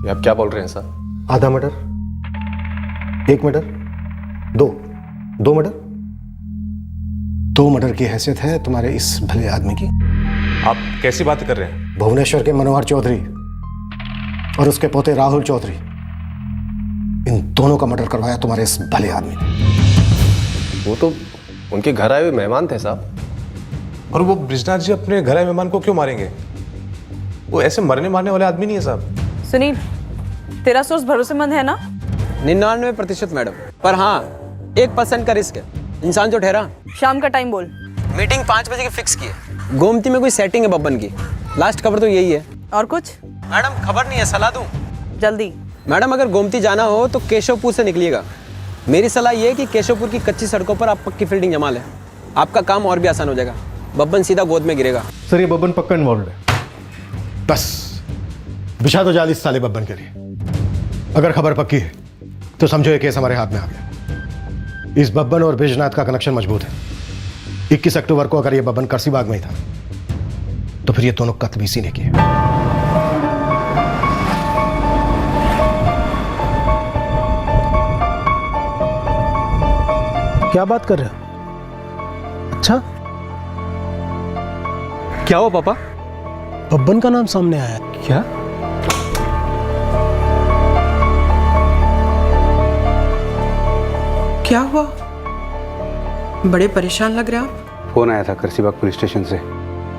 P: ये आप क्या बोल रहे हैं सर?
F: आधा मटर, 1 मटर, 2 मटर? 2 मटर की हैसियत है तुम्हारे इस भले आदमी की।
P: आप कैसी बात कर रहे हैं?
F: भुवनेश्वर के मनोहर चौधरी और उसके पोते राहुल चौधरी, इन दोनों का मर्डर करवाया तुम्हारे इस भले आदमी ने।
P: वो तो उनके घर आए हुए मेहमान थे साहब।
L: और वो ब्रिजनाथ जी अपने घर आए मेहमान को क्यों मारेंगे? वो ऐसे मरने मारने वाले आदमी नहीं है साहब।
H: सुनील, तेरा सोर्स भरोसेमंद है ना?
E: 99% मैडम, पर हाँ 1% का रिस्क है। इंसान जो ठहरा।
H: शाम का टाइम बोल।
E: मीटिंग 5 बजे की फिक्स की है। गोमती में कोई सेटिंग है बब्बन की। लास्ट खबर तो यही है।
H: और कुछ?
E: मैडम खबर नहीं है, सलाह दूं?
H: जल्दी।
E: मैडम अगर गोमती जाना हो तो केशवपुर से निकलिएगा। मेरी सलाह ये है कि केशवपुर की कच्ची सड़कों पर आप पक्की फील्डिंग जमा लें, आपका काम और भी आसान हो जाएगा। बब्बन सीधा गोद में गिरेगा।
F: सर ये बब्बन पक्का इन्वॉल्व है। बस बिछा दो जाल इस साले बब्बन के लिए। अगर खबर पक्की है तो समझो ये केस हमारे हाथ में आ गया। इस बब्बन और ब्रिजनाथ का कनेक्शन मजबूत है। 21 अक्टूबर को अगर ये बब्बन करसीबाग में ही था तो फिर ये दोनों कत्ल भी इसी ने किए।
A: क्या बात कर रहे हो? अच्छा,
E: क्या हुआ पापा?
A: बब्बन का नाम सामने आया।
E: क्या?
N: क्या हुआ? बड़े परेशान लग रहे आप।
L: फोन आया था करसीबाग पुलिस स्टेशन से।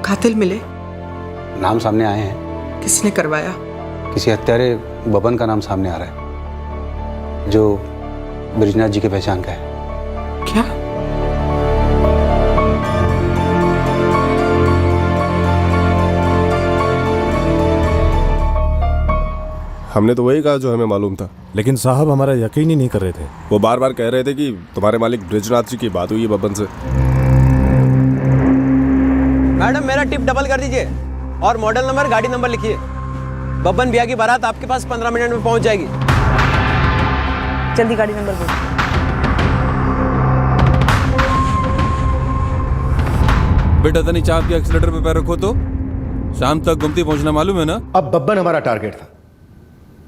N: कातिल मिले?
L: नाम सामने आए हैं।
N: किसने करवाया?
L: किसी हत्यारे बब्बन का नाम सामने आ रहा है, जो ब्रिजनाथ जी के पहचान का है।
N: क्या?
R: हमने तो वही कहा जो हमें मालूम था, लेकिन साहब हमारा यकीन ही नहीं कर रहे थे। वो बार बार कह रहे थे कि तुम्हारे मालिक ब्रिजनाथ जी की बात हुई है बब्बन से।
E: मैडम मेरा टिप डबल कर दीजिए और मॉडल नंबर, गाड़ी नंबर लिखिए। बब्बन भैया की बारात आपके पास 15 मिनट में पहुंच जाएगी।
H: जल्दी गाड़ी नंबर बोल।
P: बेटा तनी चाप के एक्सीलेटर पे पैर रखो तो शाम तक गुमती पहुंचना मालूम है ना?
F: अब बब्बन हमारा टारगेट था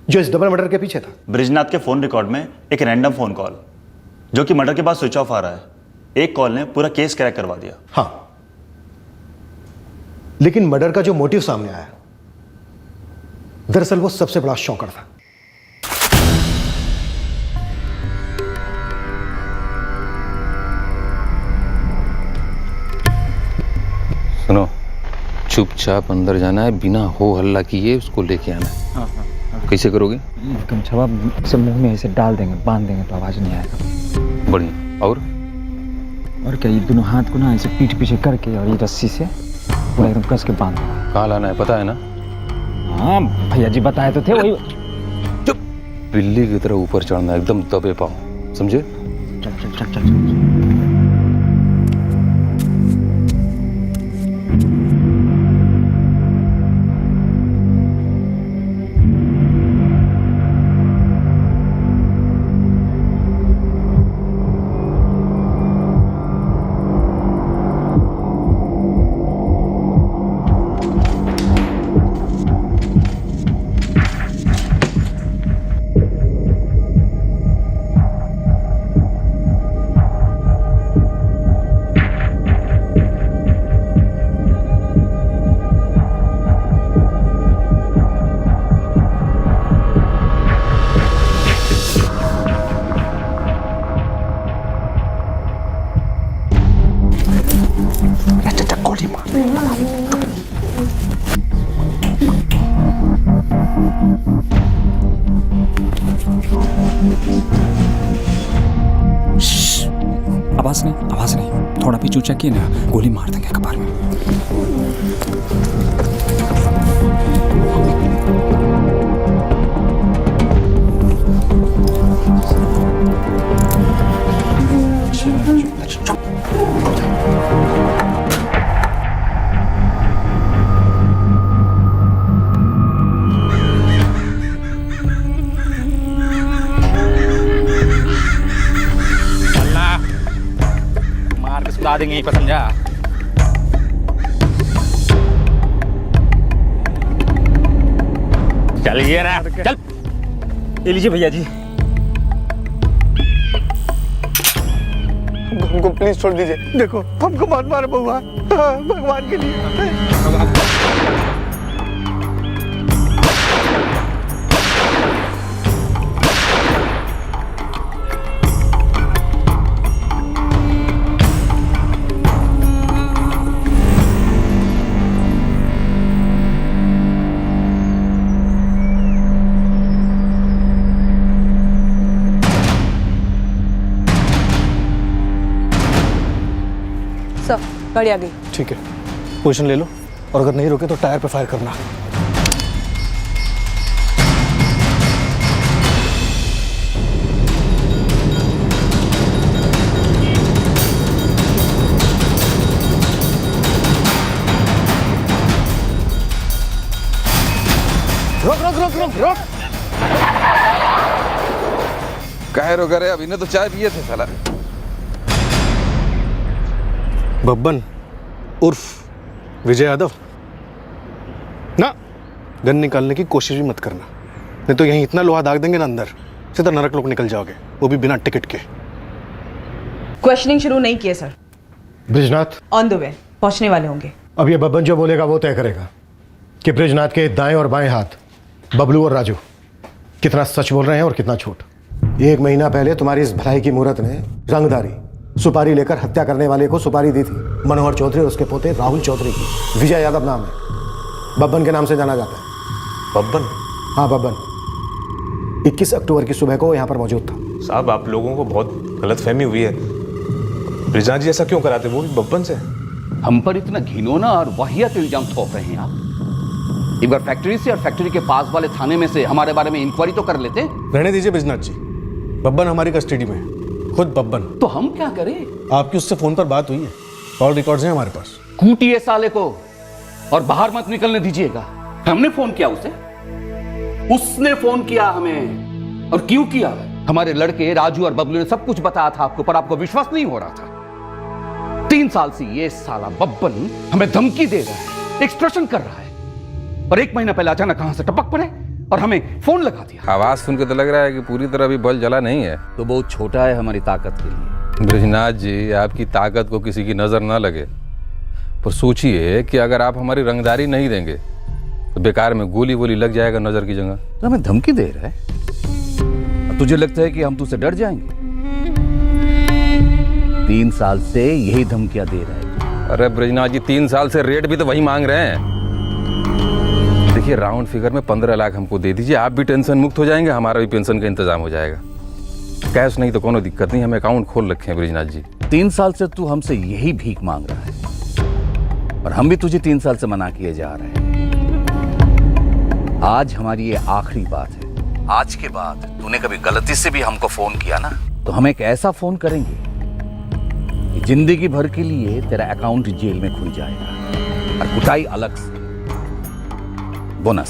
F: जो इस डबल मर्डर के पीछे था।
K: ब्रिजनाथ के फोन रिकॉर्ड में एक रैंडम फोन कॉल जो कि मर्डर के बाद स्विच ऑफ आ रहा है। एक कॉल ने पूरा केस क्रैक करवा दिया।
F: हाँ, लेकिन मर्डर का जो मोटिव सामने आया दरअसल वो सबसे बड़ा शॉकर था।
L: सुनो,
P: चुपचाप अंदर जाना है, बिना हो हल्ला किए उसको लेके आना है।
D: हाँ।
P: कैसे करोगे?
D: गमछा सब मुंह में ऐसे डाल देंगे, बांध देंगे तो आवाज़ नहीं आएगा।
P: बढ़िया। और
D: क्या, ये दोनों हाथ को ना ऐसे पीठ पीछे करके और ये रस्सी से पूरा एकदम कस के बांध देंगे।
P: कहाँ लाना है पता है ना?
D: हाँ भैया जी बताए तो थे, वही।
P: चुप। बिल्ली की तरह ऊपर चढ़ना, एकदम दबे पाओ, समझे?
D: चल चल चल चल, चल।
S: आवाज नहीं, थोड़ा भी चूचा किए ना गोली मार देंगे कपार में।
D: सुला देंगे यहीं पर, समझा? चलिए ना, चल। ये लीजिए भैया जी।
C: हमको प्लीज छोड़ दीजिए, देखो हमको मत मारो बउआ, भगवान के लिए।
H: सर गाड़ी आ गई।
F: ठीक है, पोजीशन ले लो और अगर नहीं रुके तो टायर पे फायर करना।
P: रोक रोक रोक रोक रोक। काहे रोक रहे? अब इन्हें तो चाय पिए थे साला।
F: बब्बन उर्फ विजय यादव ना, गन निकालने की कोशिश भी मत करना, नहीं तो यहीं इतना लोहा दाग देंगे ना अंदर, सीधा नरक लोग निकल जाओगे, वो भी बिना टिकट के।
H: क्वेश्चनिंग शुरू नहीं किए sir.
F: Brijnath
H: on the way, पहुंचने वाले होंगे।
F: अब ये बब्बन जो बोलेगा वो तय करेगा कि ब्रिजनाथ के दाएं और बाएं हाथ बबलू और राजू कितना सच बोल रहे हैं और कितना झूठ। 1 महीना पहले तुम्हारी इस भलाई की मूरत ने रंगदारी सुपारी लेकर हत्या करने वाले को सुपारी दी थी, मनोहर चौधरी और उसके पोते राहुल चौधरी की। विजय यादव नाम है, बब्बन के नाम से जाना जाता है।
R: बब्बन?
F: हाँ बब्बन 21 अक्टूबर की सुबह को यहाँ पर मौजूद था।
R: साहब आप लोगों को बहुत गलतफहमी हुई है, ब्रिजनाथ जी ऐसा क्यों कराते, वो भी बब्बन से?
T: हम पर इतना घिनौना और वाहियात इल्जाम थोप रहे हैं आप। एक बार फैक्ट्री से और फैक्ट्री के पास वाले थाने में से हमारे बारे में इंक्वायरी तो कर लेते।
F: रहने दीजिए ब्रिजनाथ जी, बब्बन हमारी कस्टडी में है, खुद बब्बन।
T: तो हम क्या करें?
F: आपकी उससे फोन पर बात हुई है, कॉल रिकॉर्ड्स हैं हमारे पास।
T: कूटिए साले को और बाहर मत निकलने दीजिएगा। हमने फोन किया उसे, उसने फोन किया हमें। और क्यों किया? हमारे लड़के राजू और बबलू ने सब कुछ बताया था आपको, पर आपको विश्वास नहीं हो रहा था। 3 साल से ये साला बब्बन हमें धमकी दे रहा है, एक्सप्रेशन कर रहा है, और 1 महीना पहले अचानक कहां से टपक पड़े और हमें फोन लगा दिया।
P: आवाज सुन के तो लग रहा है कि पूरी तरह अभी बल जला नहीं है।
T: तो बहुत छोटा है हमारी ताकत के लिए।
P: ब्रिजनाथ जी, आपकी ताकत को किसी की नजर ना लगे, पर सोचिए कि अगर आप हमारी रंगदारी नहीं देंगे तो बेकार में गोली वोली लग जाएगा नजर की जगह।
T: तो हमें धमकी दे रहा है, तुझे लगता है कि हम तुझसे डर जाएंगे? 3 साल से यही धमकियां दे रहा है।
P: अरे ब्रजनाथ जी 3 साल से रेट भी तो वही मांग रहे हैं। देखिए राउंड फिगर में 15 लाख हमको दे दीजिए, आप भी टेंशन मुक्त हो जाएंगे, हमारा भी पेंशन का इंतजाम हो जाएगा। कैश नहीं तो कोनो दिक्कत नहीं, हम अकाउंट खोल रखे हैं ब्रजनाथ जी।
T: 3 साल से तू हमसे यही भीख मांग रहा है और हम भी तुझे 3 साल से मना किए जा रहे हैं। आज हमारी ये आखिरी बात है। आज के बाद तूने कभी गलती से भी हमको फोन किया ना तो हम एक ऐसा फोन करेंगे कि जिंदगी भर के लिए तेरा अकाउंट जेल में खुल जाएगा और कुटाई अलग से। बोनस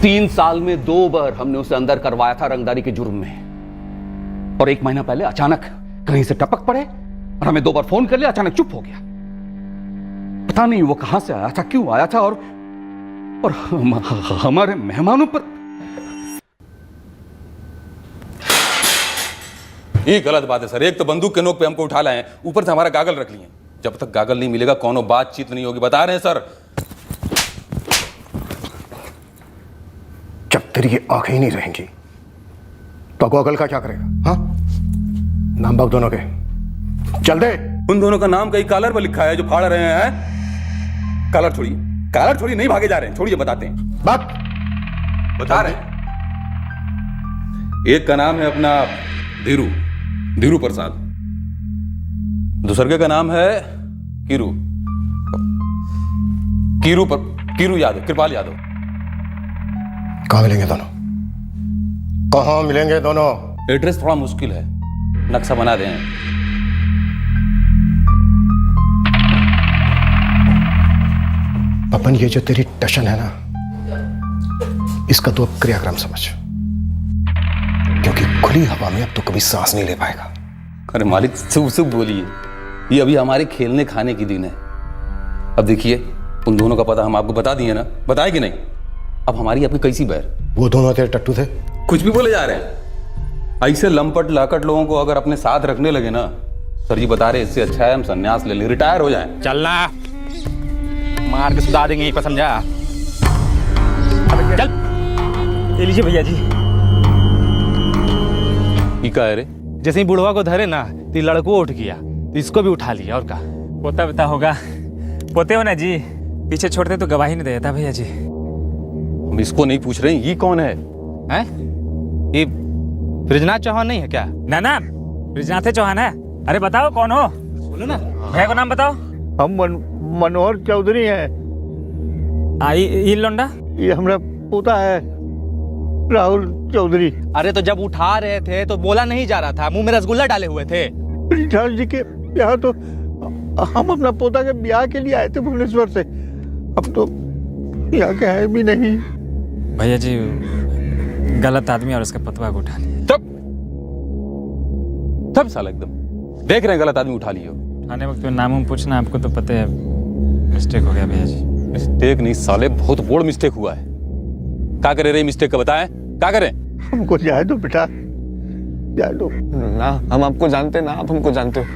T: 3 साल में 2 बार हमने उसे अंदर करवाया था रंगदारी के जुर्म में, और 1 महीना पहले अचानक कहीं से टपक पड़े और हमें 2 बार फोन कर लिया, अचानक चुप हो गया। पता नहीं वो कहां से आया था, क्यों आया था, और हमारे मेहमानों पर।
P: ये गलत बात है सर, एक तो बंदूक के नोक पे हमको उठा लाए हैं, ऊपर से हमारा गागल रख लिए। जब तक गागल नहीं मिलेगा कोनो बातचीत नहीं होगी, बता रहे हैं सर।
F: जब तेरी ये आंखें ही नहीं रहेंगी तो गॉगल का क्या करेगा? हाँ, नाम बक दोनों के, चल दे।
P: उन दोनों का नाम कहीं कॉलर पर लिखा है जो फाड़ रहे हैं। कॉलर छोड़िए, कॉलर छोड़िए, नहीं भागे जा रहे हैं, छोड़िए, बताते हैं।
F: बात
P: बता रहे हैं। एक का नाम है अपना धीरू प्रसाद, दूसरे का नाम है कीरू यादव, कृपाल यादव।
F: कहाँ मिलेंगे दोनों? कहाँ मिलेंगे दोनों?
P: एड्रेस थोड़ा मुश्किल है, नक्शा बना दें।
F: अपन ये जो तेरी टशन है ना, इसका तो अब क्रियाक्रम समझ, क्योंकि खुली हवा में अब तो कभी सांस नहीं ले पाएगा।
P: अरे मालिक शुभ बोलिए, ये अभी हमारे खेलने खाने की दिन है। अब देखिए उन दोनों का पता हम आपको बता दिए ना, बताए कि नहीं? अब हमारी आपकी कैसी बैर?
F: वो दोनों तेरे टट्टू थे,
P: कुछ भी बोले जा रहे हैं। ऐसे लंपट लाकट लोगों को अगर अपने साथ रखने लगे ना, सर जी बता रहे इससे अच्छा है हम संन्यास ले लें, रिटायर हो जाएं।
D: चलना, मार के सुधा देंगे, एक समझा। चल ले लीजिए भैया जी।
P: ये क्या है रे?
D: जैसे ही बुढ़वा को धरे ना तो लड़को उठ गया, तो इसको भी उठा लिया। और का पोता बता होगा, पोते हो ना जी, पीछे छोड़ते तो गवाही नहीं देता भैया जी।
P: हम इसको नहीं पूछ रहे हैं, ये कौन है?
D: हैं? ये ब्रजनाथ चौहान नहीं है क्या? ना ब्रजनाथ चौहान है। अरे बताओ कौन हो, बोलो ना, भैया को नाम बताओ।
I: हम मनोहर चौधरी हैं।
D: ये लोंडा?
I: ये हमारा पोता है राहुल चौधरी।
D: अरे तो जब उठा रहे थे तो बोला नहीं जा रहा था, मुंह में रसगुल्ला डाले हुए थे।
I: ब्रजनाथ जी के यहाँ तो हम अपना पोता के ब्याह के लिए आए थे भुवनेश्वर से, अब तो यहाँ के है भी नहीं।
D: भैया जी गलत आदमी और उसके पतवा को उठा लिया।
P: तब साला एकदम देख रहे हैं गलत आदमी उठा लियो।
D: आने वक्त में नाम पूछना, आपको तो पता है मिस्टेक हो गया भैया जी।
P: मिस्टेक नहीं साले, बहुत बड़ मिस्टेक हुआ है। क्या करे रे मिस्टेक का, बताएं क्या करें?
I: हमको जाए दो बेटा, जाए दो
C: ना। हम आपको जानते ना, आप हमको जानते हो।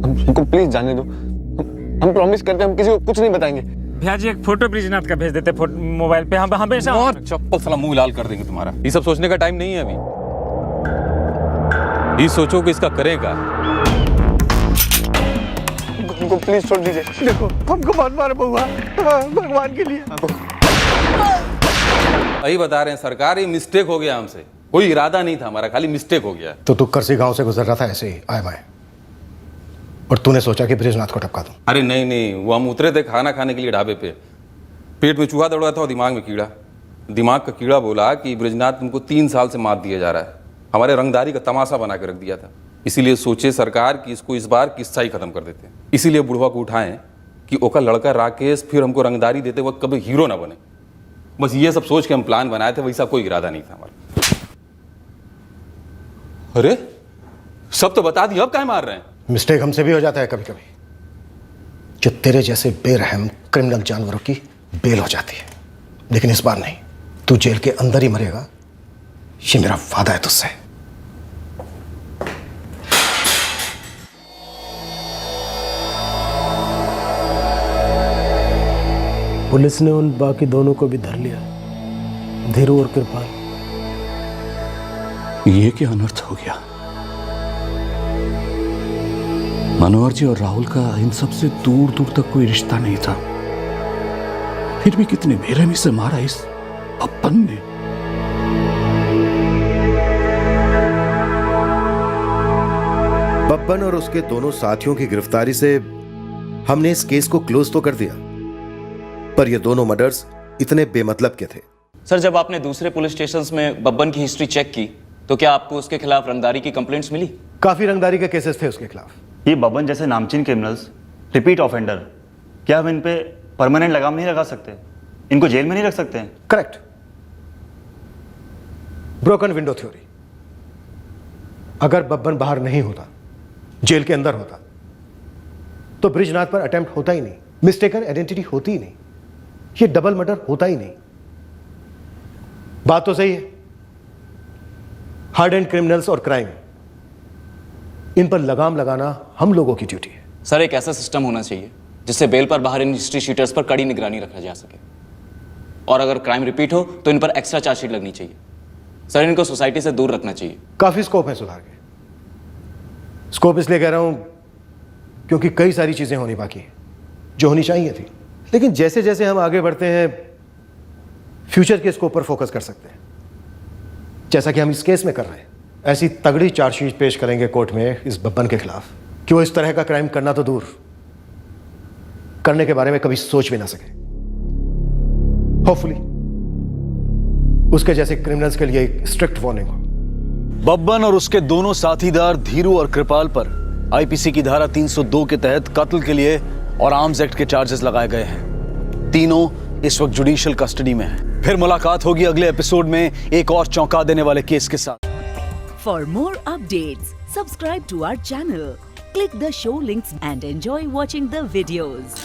C: हमको प्लीज जाने दो, हम प्रॉमिस करते हैं हम किसी को कुछ नहीं बताएंगे।
D: भैया जी एक फोटो ब्रिजनाथ का भेज देते मोबाइल पे, हम हमेशा
P: चप्पल साला मुंह लाल कर देंगे तुम्हारा। ये सब सोचने का टाइम नहीं है अभी, ये सोचो कि इसका करेगा।
I: हमको प्लीज छोड़ दीजिए, देखो हमको मत मारो बहुआ, भगवान के लिए।
P: यही बता रहे हैं सरकार, ये मिस्टेक हो गया हमसे, कोई इरादा नहीं था हमारा, खाली मिस्टेक हो गया।
F: तो तू करसी गांव से गुजर रहा था ऐसे ही आए बाएं, और तूने सोचा कि ब्रजनाथ को टपका दूं?
P: अरे नहीं, वो हम उतरे थे खाना खाने के लिए ढाबे पे, पेट में चूहा दौड़ा था और दिमाग में कीड़ा। दिमाग का कीड़ा बोला कि ब्रजनाथ तुमको 3 साल से मात दिया जा रहा है, हमारे रंगदारी का तमाशा बना के रख दिया था। इसीलिए सोचे सरकार कि इसको इस बार किस्सा ही खत्म कर देते हैं। इसीलिए बुढ़वा को उठाएं कि ओका लड़का राकेश फिर हमको रंगदारी देते वक्त कभी हीरो ना बने। बस ये सब सोच के हम प्लान बनाए थे, वैसा कोई इरादा नहीं था हमारा। अरे सब तो बता दिया, अब काहे मार रहे हैं?
F: मिस्टेक हमसे भी हो जाता है कभी कभी, जो तेरे जैसे बेरहम क्रिमिनल जानवरों की बेल हो जाती है। लेकिन इस बार नहीं, तू जेल के अंदर ही मरेगा, ये मेरा वादा है तुझसे।
A: पुलिस ने उन बाकी दोनों को भी धर लिया, धीरू और कृपाल।
T: ये क्या अनर्थ हो गया? मनोहर जी और राहुल का इन सबसे दूर दूर तक कोई रिश्ता नहीं था, फिर भी कितने बेरहमी से मारा इस बब्बन ने।
U: बब्बन और उसके दोनों साथियों की गिरफ्तारी से हमने इस केस को क्लोज तो कर दिया, पर ये दोनों मर्डर्स इतने बेमतलब के थे।
J: सर, जब आपने दूसरे पुलिस स्टेशंस में बब्बन की हिस्ट्री चेक की तो क्या आपको उसके खिलाफ रंगदारी की कंप्लेंट्स मिली?
U: काफी रंगदारी के केसेस थे उसके खिलाफ।
K: ये बब्बन जैसे नामचीन क्रिमिनल्स, रिपीट ऑफेंडर, क्या हम इन पे परमानेंट लगाम नहीं लगा सकते? इनको जेल में नहीं रख सकते हैं?
U: करेक्ट। Broken window theory. अगर बब्बन बाहर नहीं होता, जेल के अंदर होता, तो ब्रिजनाथ पर अटेम्प्ट होता ही नहीं, मिस्टेकन आइडेंटिटी होती ही नहीं, ये डबल मर्डर होता ही नहीं। बात तो सही है, हार्ड एंड क्रिमिनल्स और क्राइम, इन पर लगाम लगाना हम लोगों की ड्यूटी है।
J: सर, एक ऐसा सिस्टम होना चाहिए जिससे बेल पर बाहर इन हिस्ट्री शीटर्स पर कड़ी निगरानी रखा जा सके, और अगर क्राइम रिपीट हो तो इन पर एक्स्ट्रा चार्जशीट लगनी चाहिए। सर, इनको सोसाइटी से दूर रखना चाहिए।
U: काफी स्कोप है सुधार के। स्कोप इसलिए कह रहा हूं क्योंकि कई सारी चीजें होनी बाकी हैं जो होनी चाहिए थी, लेकिन जैसे जैसे हम आगे बढ़ते हैं फ्यूचर के स्कोप पर फोकस कर सकते हैं, जैसा कि हम इस केस में कर रहे हैं। ऐसी तगड़ी चार्जशीट पेश करेंगे कोर्ट में इस बब्बन के खिलाफ कि वो इस तरह का क्राइम करना तो दूर, करने के बारे में कभी सोच भी ना सके। होपफुली उसके जैसे क्रिमिनल्स के लिए एक स्ट्रिक्ट वार्निंग हो।
V: बब्बन और उसके दोनों साथीदार धीरू और कृपाल पर आईपीसी की धारा 302 के तहत कत्ल के लिए और आर्म्स एक्ट के चार्जेस लगाए गए हैं। तीनों इस वक्त जुडिशियल कस्टडी में हैं। फिर मुलाकात होगी अगले एपिसोड में एक और चौंका देने वाले केस के साथ।
W: For more updates, subscribe to our channel, click the show links and enjoy watching the videos.